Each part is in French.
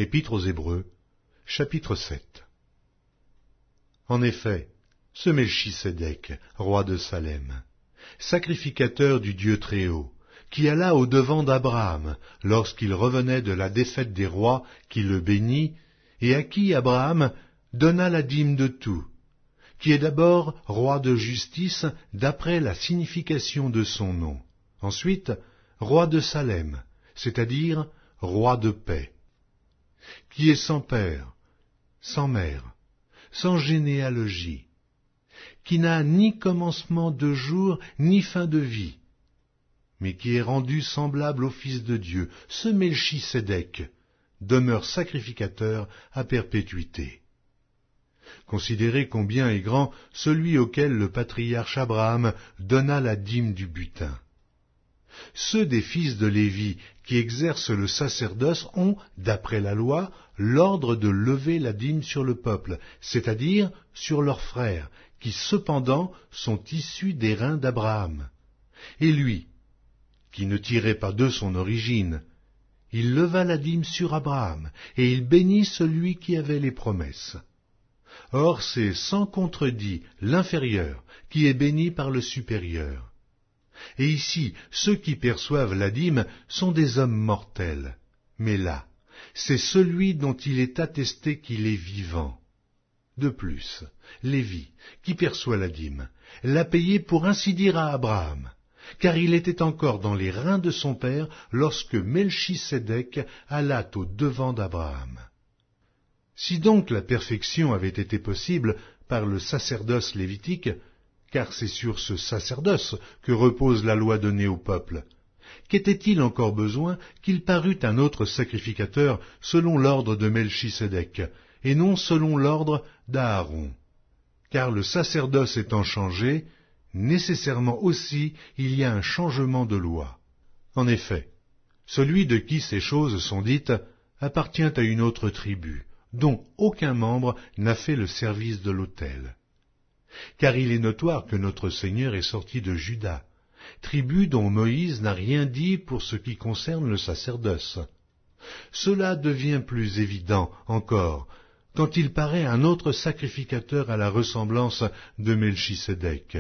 Épître aux Hébreux, chapitre 7. En effet, ce Melchisédek, roi de Salem, sacrificateur du Dieu Très-Haut, qui alla au-devant d'Abraham lorsqu'il revenait de la défaite des rois, qui le bénit, et à qui Abraham donna la dîme de tout, qui est d'abord roi de justice d'après la signification de son nom, ensuite roi de Salem, c'est-à-dire roi de paix, qui est sans père, sans mère, sans généalogie, qui n'a ni commencement de jour ni fin de vie, mais qui est rendu semblable au Fils de Dieu, ce Melchisédek, demeure sacrificateur à perpétuité. Considérez combien est grand celui auquel le patriarche Abraham donna la dîme du butin. Ceux des fils de Lévi qui exercent le sacerdoce ont, d'après la loi, l'ordre de lever la dîme sur le peuple, c'est-à-dire sur leurs frères, qui cependant sont issus des reins d'Abraham. Et lui, qui ne tirait pas d'eux son origine, il leva la dîme sur Abraham, et il bénit celui qui avait les promesses. Or c'est sans contredit l'inférieur qui est béni par le supérieur. Et ici, ceux qui perçoivent la dîme sont des hommes mortels, mais là, c'est celui dont il est attesté qu'il est vivant. De plus, Lévi, qui perçoit la dîme, l'a payé pour ainsi dire à Abraham, car il était encore dans les reins de son père lorsque Melchisédek alla au-devant d'Abraham. Si donc la perfection avait été possible par le sacerdoce lévitique, car c'est sur ce sacerdoce que repose la loi donnée au peuple, qu'était-il encore besoin qu'il parût un autre sacrificateur selon l'ordre de Melchisédek, et non selon l'ordre d'Aaron? Car le sacerdoce étant changé, nécessairement aussi il y a un changement de loi. En effet, celui de qui ces choses sont dites appartient à une autre tribu, dont aucun membre n'a fait le service de l'autel. Car il est notoire que notre Seigneur est sorti de Juda, tribu dont Moïse n'a rien dit pour ce qui concerne le sacerdoce. Cela devient plus évident encore quand il paraît un autre sacrificateur à la ressemblance de Melchisédek,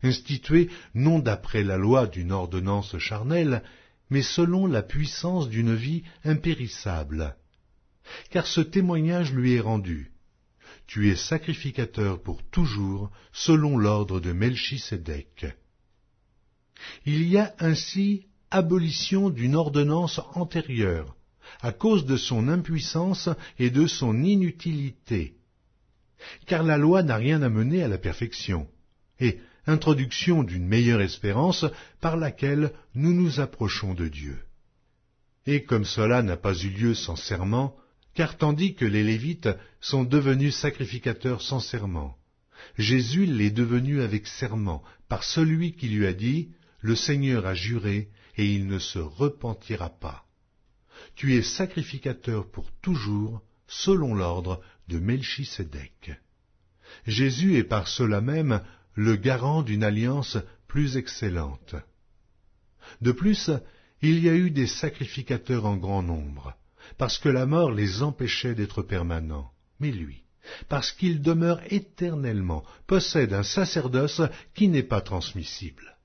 institué non d'après la loi d'une ordonnance charnelle, mais selon la puissance d'une vie impérissable. Car ce témoignage lui est rendu. Tu es sacrificateur pour toujours, selon l'ordre de Melchisédek. Il y a ainsi abolition d'une ordonnance antérieure, à cause de son impuissance et de son inutilité. Car la loi n'a rien amené à la perfection, et introduction d'une meilleure espérance par laquelle nous nous approchons de Dieu. Et comme cela n'a pas eu lieu sans serment, car tandis que les Lévites sont devenus sacrificateurs sans serment, Jésus l'est devenu avec serment, par celui qui lui a dit « Le Seigneur a juré, et il ne se repentira pas. Tu es sacrificateur pour toujours, selon l'ordre de Melchisédek. » Jésus est par cela même le garant d'une alliance plus excellente. De plus, il y a eu des sacrificateurs en grand nombre, parce que la mort les empêchait d'être permanents. Mais lui, parce qu'il demeure éternellement, possède un sacerdoce qui n'est pas transmissible.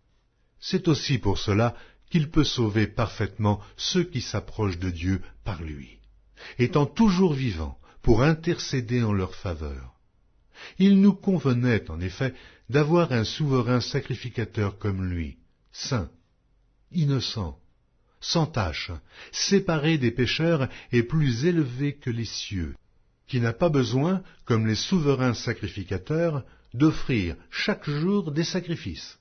C'est aussi pour cela qu'il peut sauver parfaitement ceux qui s'approchent de Dieu par lui, étant toujours vivant pour intercéder en leur faveur. Il nous convenait, en effet, d'avoir un souverain sacrificateur comme lui, saint, innocent, sans tache, séparé des pécheurs et plus élevé que les cieux, qui n'a pas besoin, comme les souverains sacrificateurs, d'offrir chaque jour des sacrifices,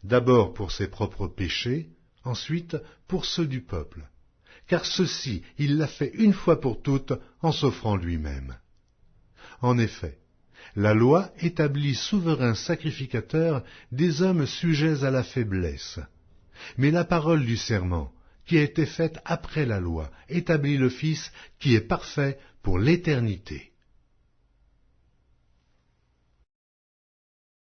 d'abord pour ses propres péchés, ensuite pour ceux du peuple, car ceci il l'a fait une fois pour toutes en s'offrant lui-même. En effet, la loi établit souverains sacrificateurs des hommes sujets à la faiblesse, mais la parole du serment, qui a été faite après la loi, établit le Fils qui est parfait pour l'éternité.